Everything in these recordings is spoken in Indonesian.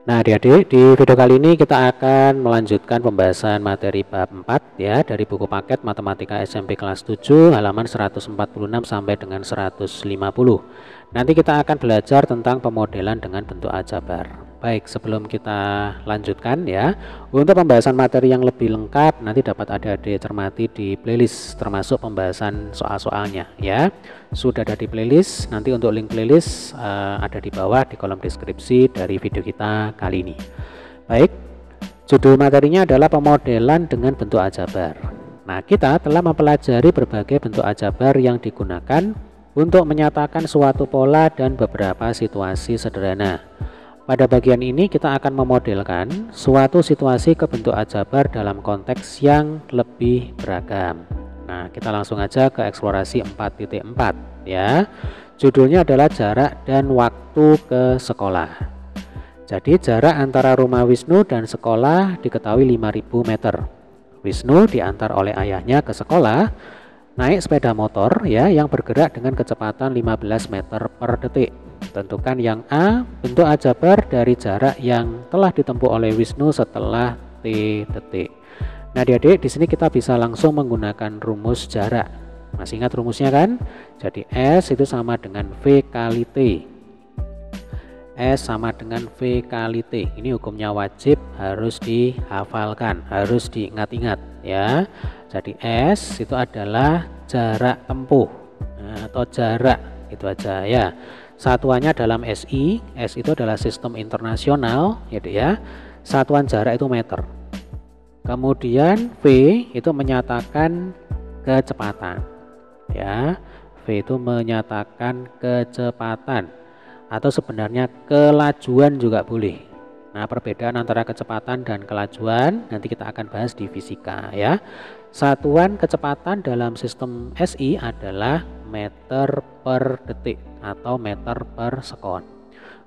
Nah, adik-adik, di video kali ini kita akan melanjutkan pembahasan materi bab 4 ya dari buku paket Matematika SMP kelas 7 halaman 146 sampai dengan 150. Nanti kita akan belajar tentang pemodelan dengan bentuk aljabar. Baik, sebelum kita lanjutkan ya, untuk pembahasan materi yang lebih lengkap nanti dapat adik-adik cermati di playlist termasuk pembahasan soal-soalnya ya. Sudah ada di playlist, nanti untuk link playlist ada di bawah di kolom deskripsi dari video kita kali ini. Baik, judul materinya adalah pemodelan dengan bentuk aljabar. Nah, kita telah mempelajari berbagai bentuk aljabar yang digunakan untuk menyatakan suatu pola dan beberapa situasi sederhana. Pada bagian ini kita akan memodelkan suatu situasi ke bentuk aljabar dalam konteks yang lebih beragam. Nah, kita langsung aja ke eksplorasi 4.4 ya. Judulnya adalah jarak dan waktu ke sekolah. Jadi jarak antara rumah Wisnu dan sekolah diketahui 5.000 meter. Wisnu diantar oleh ayahnya ke sekolah naik sepeda motor ya yang bergerak dengan kecepatan 15 meter per detik. Tentukan yang A, bentuk aljabar dari jarak yang telah ditempuh oleh Wisnu setelah T detik. Nah, adik-adik, di sini kita bisa langsung menggunakan rumus jarak. Masih ingat rumusnya kan? Jadi S itu sama dengan V kali T. S sama dengan V kali T. Ini hukumnya wajib, harus dihafalkan, harus diingat-ingat ya. Jadi S itu adalah jarak tempuh atau jarak, itu aja ya. Satuannya dalam SI, S itu adalah sistem internasional ya. Satuan jarak itu meter. Kemudian V itu menyatakan kecepatan ya. V itu menyatakan kecepatan atau sebenarnya kelajuan juga boleh. Nah, perbedaan antara kecepatan dan kelajuan nanti kita akan bahas di fisika ya. Satuan kecepatan dalam sistem SI adalah meter per detik atau meter per sekon.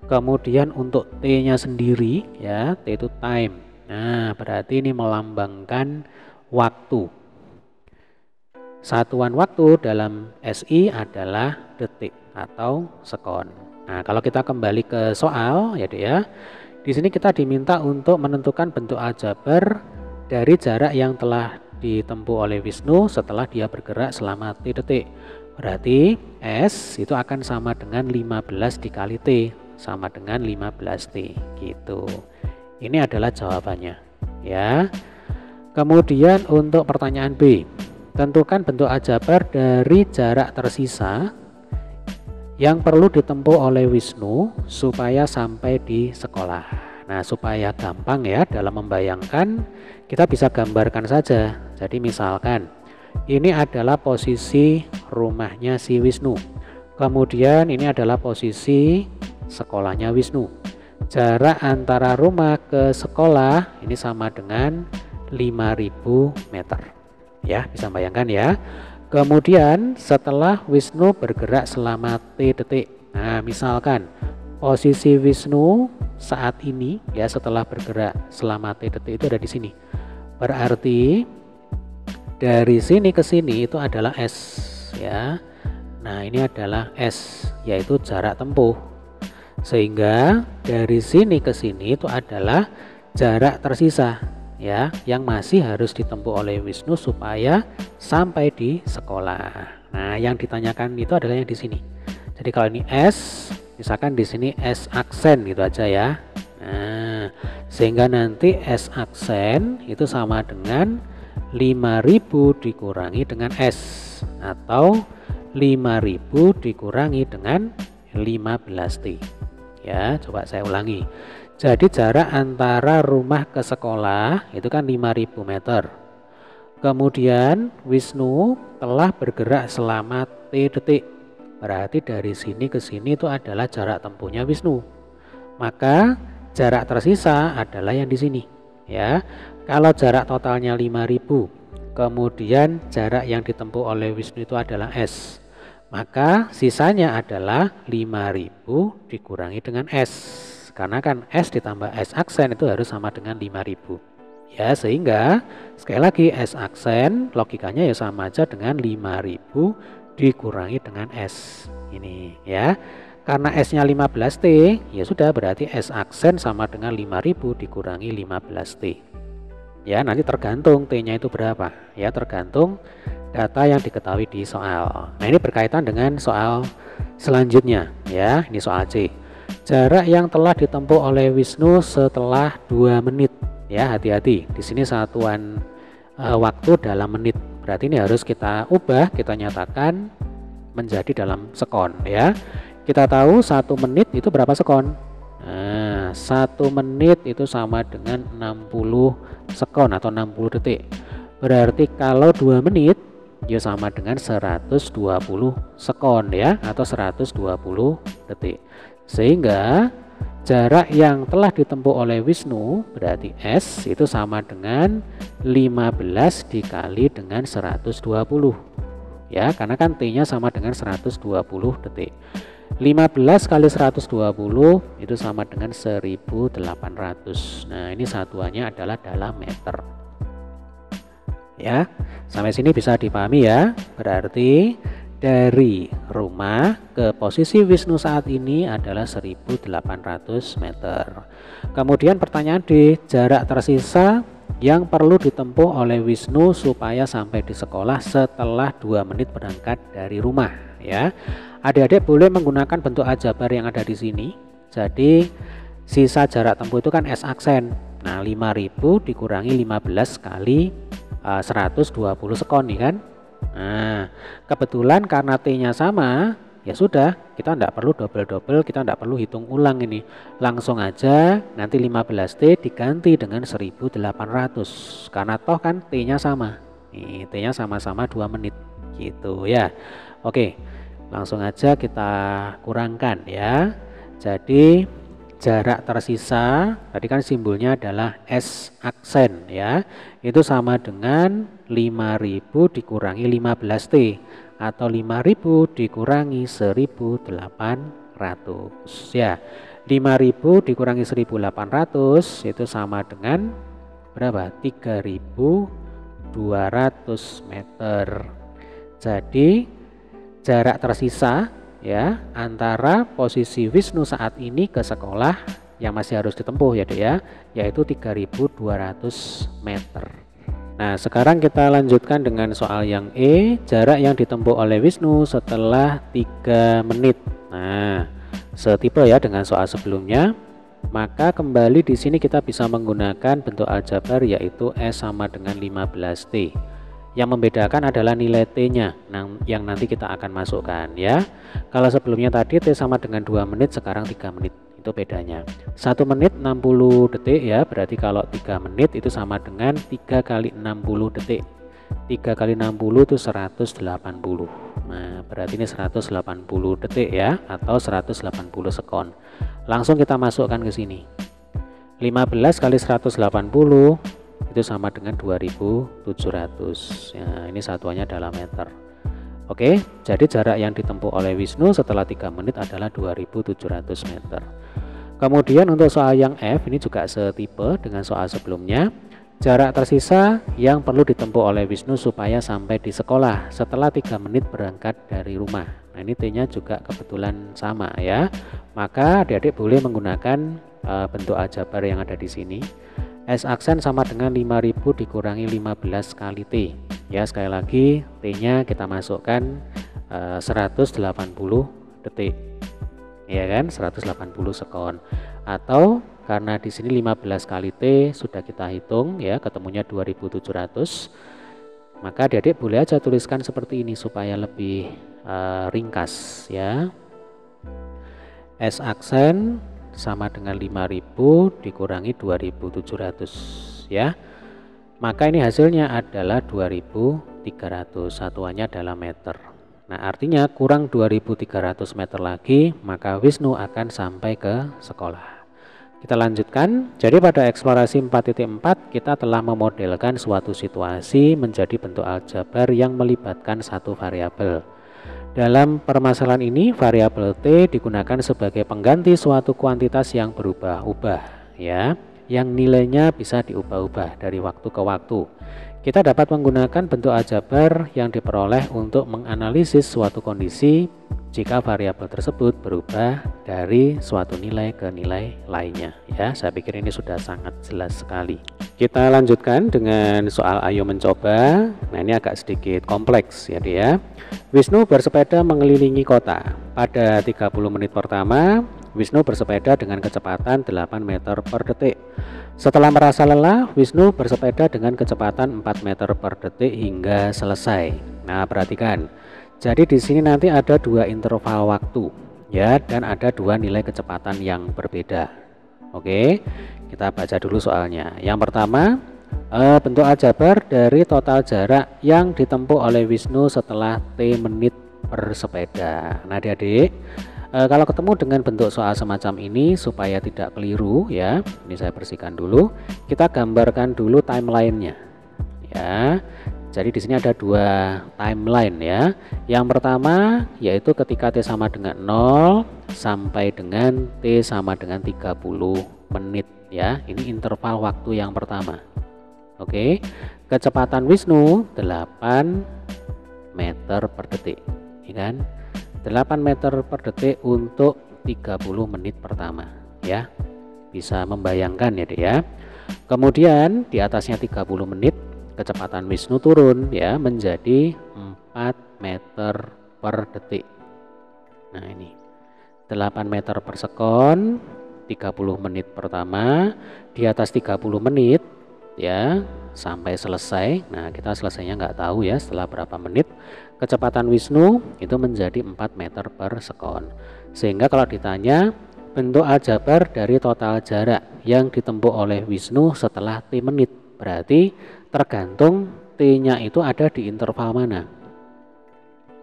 Kemudian untuk T-nya sendiri ya, T itu time. Nah, berarti ini melambangkan waktu. Satuan waktu dalam SI adalah detik atau sekon. Nah, kalau kita kembali ke soal ya. Di sini kita diminta untuk menentukan bentuk aljabar dari jarak yang telah ditempuh oleh Wisnu setelah dia bergerak selama T detik. Berarti S itu akan sama dengan 15 dikali T, sama dengan 15T gitu. Ini adalah jawabannya ya. Kemudian untuk pertanyaan B, tentukan bentuk aljabar dari jarak tersisa yang perlu ditempuh oleh Wisnu supaya sampai di sekolah. Nah, supaya gampang ya dalam membayangkan, kita bisa gambarkan saja. Jadi misalkan ini adalah posisi rumahnya si Wisnu. Kemudian ini adalah posisi sekolahnya Wisnu. Jarak antara rumah ke sekolah ini sama dengan 5.000 meter. Ya, bisa bayangkan ya. Kemudian setelah Wisnu bergerak selama T detik. Nah, misalkan posisi Wisnu saat ini ya setelah bergerak selama T detik itu ada di sini. Berarti dari sini ke sini itu adalah S ya. Nah, ini adalah S yaitu jarak tempuh. Sehingga dari sini ke sini itu adalah jarak tersisa ya yang masih harus ditempuh oleh Wisnu supaya sampai di sekolah. Nah, yang ditanyakan itu adalah yang di sini. Jadi kalau ini S, misalkan di sini S aksen gitu aja ya. Nah, sehingga nanti S aksen itu sama dengan 5.000 dikurangi dengan S atau 5.000 dikurangi dengan 15T. Ya, coba saya ulangi. Jadi jarak antara rumah ke sekolah itu kan 5.000 meter. Kemudian Wisnu telah bergerak selama T detik. Berarti dari sini ke sini itu adalah jarak tempuhnya Wisnu. Maka jarak tersisa adalah yang di sini. Ya, kalau jarak totalnya 5.000, kemudian jarak yang ditempuh oleh Wisnu itu adalah S. Maka sisanya adalah 5.000 dikurangi dengan S. Karena kan S ditambah S aksen itu harus sama dengan 5.000. Ya, sehingga sekali lagi S aksen logikanya ya sama aja dengan 5.000 dikurangi dengan S ini ya. Karena S-nya 15T, ya sudah berarti S aksen sama dengan 5000 dikurangi 15T. Ya, nanti tergantung T-nya itu berapa. Ya, tergantung data yang diketahui di soal. Nah, ini berkaitan dengan soal selanjutnya. Ya, ini soal C. Jarak yang telah ditempuh oleh Wisnu setelah 2 menit. Ya, hati-hati. Di sini satuan waktu dalam menit. Berarti ini harus kita ubah, kita nyatakan menjadi dalam sekon, ya. Kita tahu 1 menit itu berapa sekon? Nah, 1 menit itu sama dengan 60 sekon atau 60 detik. Berarti kalau 2 menit ya sama dengan 120 sekon, ya, atau 120 detik. Sehingga jarak yang telah ditempuh oleh Wisnu berarti S itu sama dengan 15 dikali dengan 120. Ya, karena kan T-nya sama dengan 120 detik. 15 kali 120 itu sama dengan 1800. Nah, ini satuannya adalah dalam meter. Ya, sampai sini bisa dipahami ya. Berarti dari rumah ke posisi Wisnu saat ini adalah 1800 meter. Kemudian pertanyaan D, jarak tersisa yang perlu ditempuh oleh Wisnu supaya sampai di sekolah setelah 2 menit berangkat dari rumah, ya. Adik-adik boleh menggunakan bentuk aljabar yang ada di sini. Jadi sisa jarak tempuh itu kan S aksen. Nah, 5000 dikurangi 15 kali 120 sekon nih kan. Nah, kebetulan karena T-nya sama, ya sudah, kita tidak perlu double-double, kita tidak perlu hitung ulang ini. Langsung aja nanti 15T diganti dengan 1800. Karena toh kan T-nya sama. Nih, T-nya sama-sama 2 menit gitu ya. Oke. Langsung aja kita kurangkan ya. Jadi jarak tersisa tadi kan simbolnya adalah S aksen ya. Itu sama dengan 5000 dikurangi 15T atau 5000 dikurangi 1800 ya. 5000 dikurangi 1800 itu sama dengan berapa? 3200 meter. Jadi jarak tersisa ya antara posisi Wisnu saat ini ke sekolah yang masih harus ditempuh ya Dek ya, yaitu 3200 meter. Nah, sekarang kita lanjutkan dengan soal yang E, jarak yang ditempuh oleh Wisnu setelah 3 menit. Nah, setipe ya dengan soal sebelumnya. Maka kembali di sini kita bisa menggunakan bentuk aljabar yaitu S sama dengan 15T. Yang membedakan adalah nilai T-nya yang nanti kita akan masukkan ya. Kalau sebelumnya tadi T sama dengan 2 menit, sekarang 3 menit. Itu bedanya. 1 menit 60 detik ya, berarti kalau 3 menit itu sama dengan 3 kali 60 detik. 3 kali 60 itu 180. Nah, berarti ini 180 detik ya, atau 180 sekon. Langsung kita masukkan ke sini. 15 kali 180 itu sama dengan 2700 ya, ini satuannya dalam meter. Oke, jadi jarak yang ditempuh oleh Wisnu setelah 3 menit adalah 2700 meter. Kemudian untuk soal yang F ini juga setipe dengan soal sebelumnya. Jarak tersisa yang perlu ditempuh oleh Wisnu supaya sampai di sekolah setelah 3 menit berangkat dari rumah. Nah, ini T-nya juga kebetulan sama ya. Maka adik-adik boleh menggunakan bentuk aljabar yang ada di sini. S aksen sama dengan 5000 dikurangi 15 kali T. Ya, sekali lagi T-nya kita masukkan 180 detik. Ya kan, 180 sekon. Atau karena di sini 15 kali T sudah kita hitung ya, ketemunya 2700. Maka adik-adik boleh aja tuliskan seperti ini supaya lebih ringkas ya. S aksen sama dengan 5000 dikurangi 2700 ya. Maka ini hasilnya adalah 2300, satuannya adalah meter. Nah, artinya kurang 2300 meter lagi maka Wisnu akan sampai ke sekolah. Kita lanjutkan. Jadi pada eksplorasi 4.4 kita telah memodelkan suatu situasi menjadi bentuk aljabar yang melibatkan satu variabel. Dalam permasalahan ini variabel T digunakan sebagai pengganti suatu kuantitas yang berubah-ubah ya, yang nilainya bisa diubah-ubah dari waktu ke waktu. Kita dapat menggunakan bentuk aljabar yang diperoleh untuk menganalisis suatu kondisi jika variabel tersebut berubah dari suatu nilai ke nilai lainnya. Ya, saya pikir ini sudah sangat jelas sekali. Kita lanjutkan dengan soal ayo mencoba. Nah, ini agak sedikit kompleks ya dia. Wisnu bersepeda mengelilingi kota. Pada 30 menit pertama, Wisnu bersepeda dengan kecepatan 8 meter per detik. Setelah merasa lelah, Wisnu bersepeda dengan kecepatan 4 meter per detik hingga selesai. Nah, perhatikan. Jadi di sini nanti ada dua interval waktu ya, dan ada dua nilai kecepatan yang berbeda. Oke, kita baca dulu soalnya. Yang pertama, bentuk aljabar dari total jarak yang ditempuh oleh Wisnu setelah T menit bersepeda. Nah, adik-adik, kalau ketemu dengan bentuk soal semacam ini supaya tidak keliru ya, ini saya bersihkan dulu. Kita gambarkan dulu timelinenya ya. Jadi di sini ada dua timeline ya. Yang pertama yaitu ketika T sama dengan 0 sampai dengan T sama dengan 30 menit ya. Ini interval waktu yang pertama. Oke. Kecepatan Wisnu 8 meter per detik. Ya kan? 8 meter per detik untuk 30 menit pertama ya. Bisa membayangkan ya, Dek ya. Kemudian di atasnya 30 menit kecepatan Wisnu turun ya menjadi 4 meter per detik. Nah, ini 8 meter per sekon 30 menit pertama, di atas 30 menit ya sampai selesai. Nah, kita selesainya nggak tahu ya setelah berapa menit. Kecepatan Wisnu itu menjadi 4 meter per sekon. Sehingga kalau ditanya bentuk aljabar dari total jarak yang ditempuh oleh Wisnu setelah T menit, berarti tergantung T-nya itu ada di interval mana.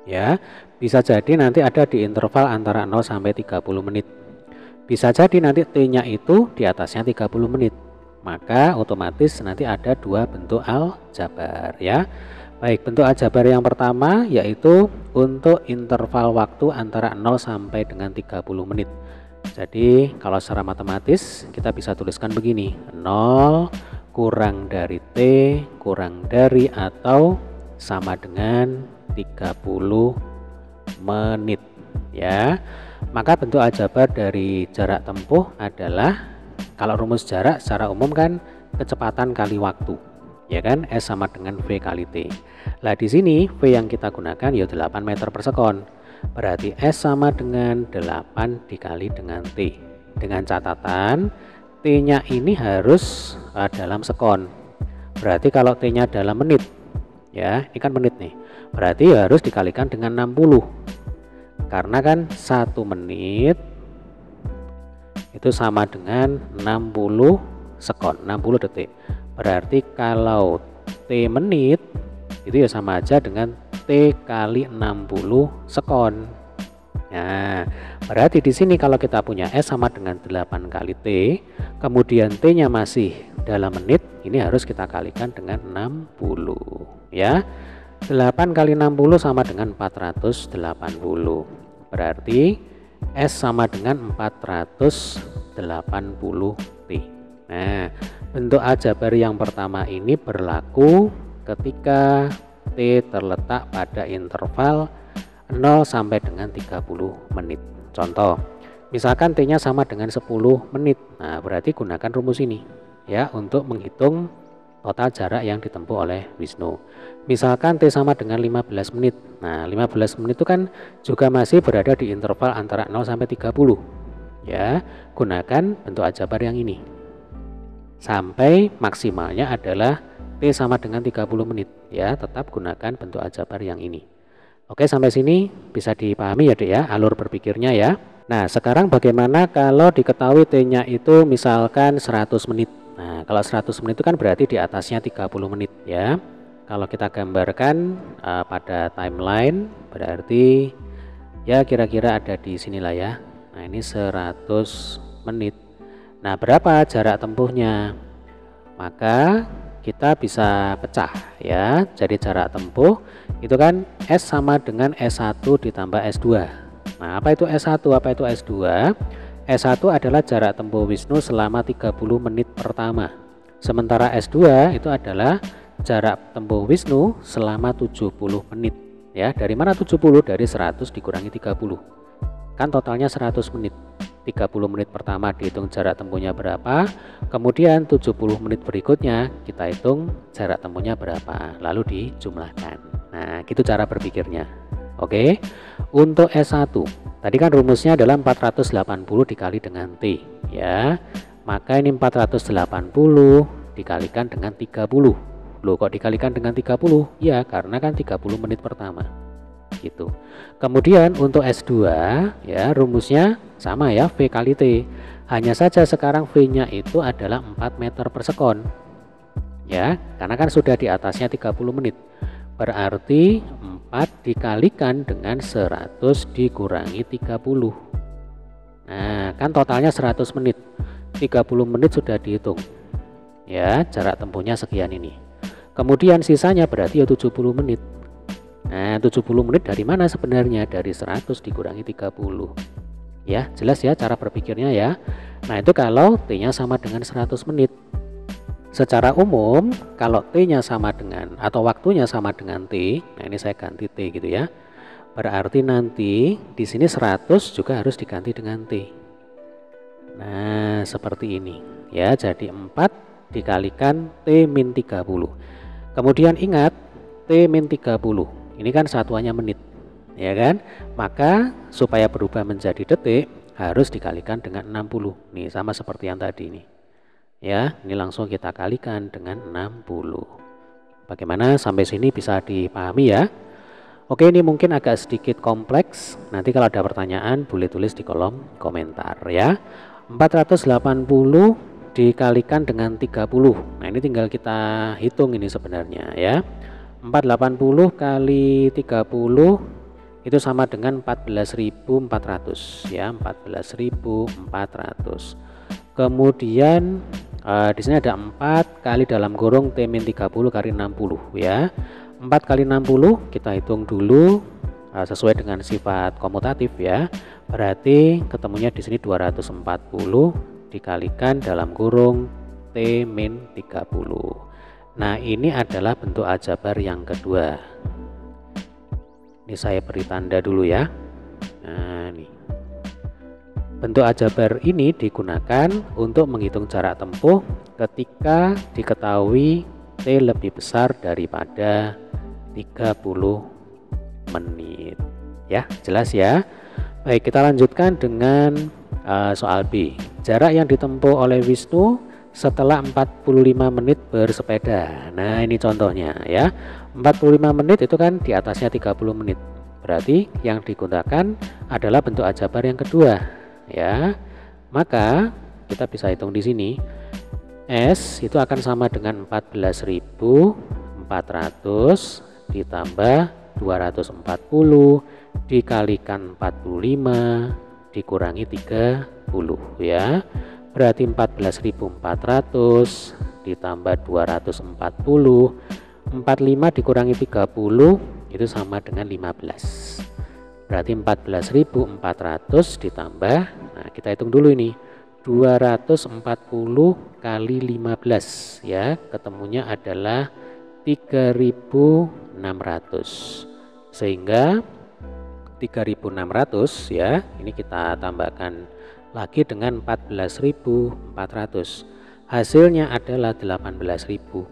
Ya, bisa jadi nanti ada di interval antara 0 sampai 30 menit. Bisa jadi nanti T-nya itu di atasnya 30 menit. Maka otomatis nanti ada dua bentuk aljabar ya. Baik, bentuk aljabar yang pertama yaitu untuk interval waktu antara 0 sampai dengan 30 menit. Jadi kalau secara matematis kita bisa tuliskan begini, 0 kurang dari T kurang dari atau sama dengan 30 menit ya. Maka bentuk aljabar dari jarak tempuh adalah, kalau rumus jarak secara umum kan kecepatan kali waktu ya kan, S sama dengan V kali T. Lah di sini V yang kita gunakan ya 8 meter per sekon. Berarti S sama dengan 8 dikali dengan T. Dengan catatan T-nya ini harus dalam sekon. Berarti kalau T-nya dalam menit ya, ini kan menit nih. Berarti harus dikalikan dengan 60. Karena kan 1 menit itu sama dengan 60 sekon, 60 detik. Berarti kalau T menit itu ya sama aja dengan T kali 60 sekon. Nah, berarti di sini kalau kita punya S sama dengan 8 kali T, kemudian T-nya masih dalam menit, ini harus kita kalikan dengan 60 ya. 8 kali 60 sama dengan 480. Berarti S sama dengan 480 T. Nah, bentuk aljabar yang pertama ini berlaku ketika T terletak pada interval 0 sampai dengan 30 menit. Contoh, misalkan T-nya sama dengan 10 menit. Nah, berarti gunakan rumus ini ya untuk menghitung total jarak yang ditempuh oleh Wisnu. Misalkan T sama dengan 15 menit. Nah, 15 menit itu kan juga masih berada di interval antara 0 sampai 30. Ya, gunakan bentuk aljabar yang ini. Sampai maksimalnya adalah T sama dengan 30 menit. Ya, tetap gunakan bentuk aljabar yang ini. Oke, sampai sini bisa dipahami ya, Dek ya, alur berpikirnya ya. Nah, sekarang bagaimana kalau diketahui T-nya itu misalkan 100 menit. Nah, kalau 100 menit itu kan berarti di atasnya 30 menit ya. Kalau kita gambarkan pada timeline, berarti ya kira-kira ada di sinilah ya. Nah, ini 100 menit. Nah, berapa jarak tempuhnya? Maka kita bisa pecah ya. Jadi jarak tempuh itu kan S sama dengan S1 ditambah S2. Nah, apa itu S1, apa itu S2? S1 adalah jarak tempuh Wisnu selama 30 menit pertama. Sementara S2 itu adalah jarak tempuh Wisnu selama 70 menit. Ya, dari mana 70? Dari 100 dikurangi 30. Kan totalnya 100 menit. 30 menit pertama dihitung jarak tempuhnya berapa, kemudian 70 menit berikutnya kita hitung jarak tempuhnya berapa, lalu dijumlahkan. Nah, gitu cara berpikirnya. Oke. Untuk S1, tadi kan rumusnya adalah 480 dikali dengan T, ya. Maka ini 480 dikalikan dengan 30. Loh, kok dikalikan dengan 30? Ya, karena kan 30 menit pertama. Gitu. Kemudian untuk S2 ya rumusnya sama ya, V kali T. Hanya saja sekarang V-nya itu adalah 4 meter per sekon. Ya, karena kan sudah di atasnya 30 menit. Berarti 4 dikalikan dengan 100 dikurangi 30. Nah, kan totalnya 100 menit. 30 menit sudah dihitung. Ya, jarak tempuhnya sekian ini. Kemudian sisanya berarti ya 70 menit. Nah, 70 menit dari mana sebenarnya? Dari 100 dikurangi 30. Ya, jelas ya cara berpikirnya ya. Nah, itu kalau T-nya sama dengan 100 menit. Secara umum, kalau T-nya sama dengan atau waktunya sama dengan T, nah ini saya ganti T gitu ya. Berarti nanti di sini 100 juga harus diganti dengan T. Nah, seperti ini. Ya, jadi 4 dikalikan T-30. Kemudian ingat T-30. Ini kan satuannya menit, ya kan? Maka supaya berubah menjadi detik harus dikalikan dengan 60. Nih sama seperti yang tadi nih. Ya, ini langsung kita kalikan dengan 60. Bagaimana sampai sini bisa dipahami ya? Oke, ini mungkin agak sedikit kompleks. Nanti kalau ada pertanyaan boleh tulis di kolom komentar ya. 480 dikalikan dengan 30. Nah, ini tinggal kita hitung ini sebenarnya ya. 480 kali 30 itu sama dengan 14.400 ya, 14.400. Kemudian di sini ada 4 kali dalam kurung T-30 kali 60 ya. 4 kali 60 kita hitung dulu sesuai dengan sifat komutatif ya. Berarti ketemunya di sini 240 dikalikan dalam kurung T-30. Nah, ini adalah bentuk aljabar yang kedua. Ini saya beri tanda dulu ya. Nah, nih. Bentuk aljabar ini digunakan untuk menghitung jarak tempuh ketika diketahui T lebih besar daripada 30 menit. Ya, jelas ya. Baik, kita lanjutkan dengan soal B. Jarak yang ditempuh oleh Wisnu setelah 45 menit bersepeda. Nah, ini contohnya ya. 45 menit itu kan di atasnya 30 menit. Berarti yang digunakan adalah bentuk aljabar yang kedua ya. Maka kita bisa hitung di sini. S itu akan sama dengan 14.400 ditambah 240 dikalikan 45 dikurangi 30 ya. Berarti 14.400 ditambah 240, 45 dikurangi 30 itu sama dengan 15. Berarti 14.400 ditambah, nah kita hitung dulu ini, 240 kali 15 ya, ketemunya adalah 3.600. Sehingga 3.600 ya, ini kita tambahkan lagi dengan 14.400, hasilnya adalah 18.000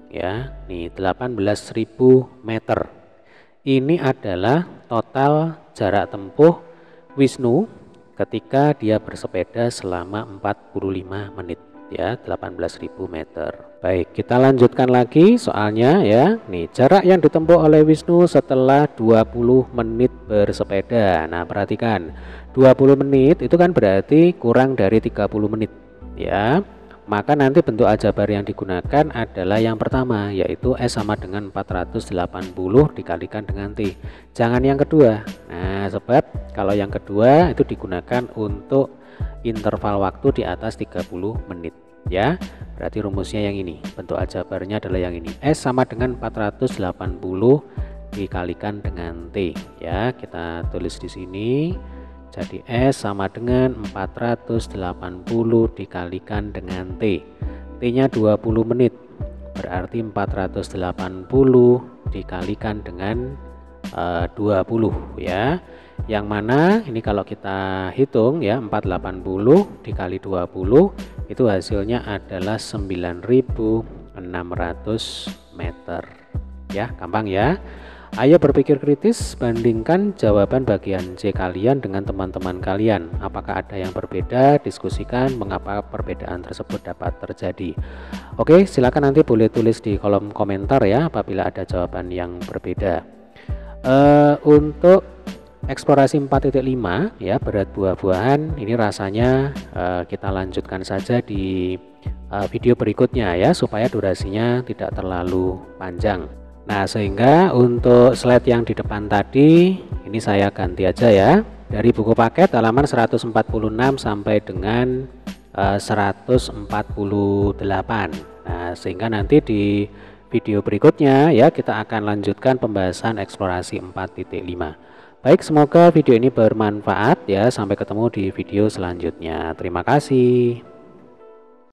ya. Nih 18.000 meter. Ini adalah total jarak tempuh Wisnu ketika dia bersepeda selama 45 menit ya, 18.000 meter. Baik, kita lanjutkan lagi soalnya ya. Nih jarak yang ditempuh oleh Wisnu setelah 20 menit bersepeda. Nah, perhatikan 20 menit itu kan berarti kurang dari 30 menit ya. Maka nanti bentuk aljabar yang digunakan adalah yang pertama, yaitu S sama dengan 480 dikalikan dengan T. Jangan yang kedua. Nah, sebab kalau yang kedua itu digunakan untuk interval waktu di atas 30 menit ya. Berarti rumusnya yang ini, bentuk aljabarnya adalah yang ini. S sama dengan 480 dikalikan dengan T ya. Kita tulis di sini. Jadi S sama dengan 480 dikalikan dengan T. T nya 20 menit. berarti 480 dikalikan dengan 20 ya. Yang mana ini kalau kita hitung ya, 480 dikali 20 itu hasilnya adalah 9.600 meter. Ya, gampang ya. Ayo berpikir kritis, bandingkan jawaban bagian C kalian dengan teman-teman kalian. Apakah ada yang berbeda? Diskusikan mengapa perbedaan tersebut dapat terjadi. Oke, silakan nanti boleh tulis di kolom komentar ya apabila ada jawaban yang berbeda. Untuk eksplorasi 4.5 ya, berat buah-buahan ini rasanya kita lanjutkan saja di video berikutnya ya, supaya durasinya tidak terlalu panjang. Nah, sehingga untuk slide yang di depan tadi ini saya ganti aja ya, dari buku paket halaman 146 sampai dengan 148. Nah, sehingga nanti di video berikutnya ya kita akan lanjutkan pembahasan eksplorasi 4.5. Baik, semoga video ini bermanfaat ya. Sampai ketemu di video selanjutnya. Terima kasih.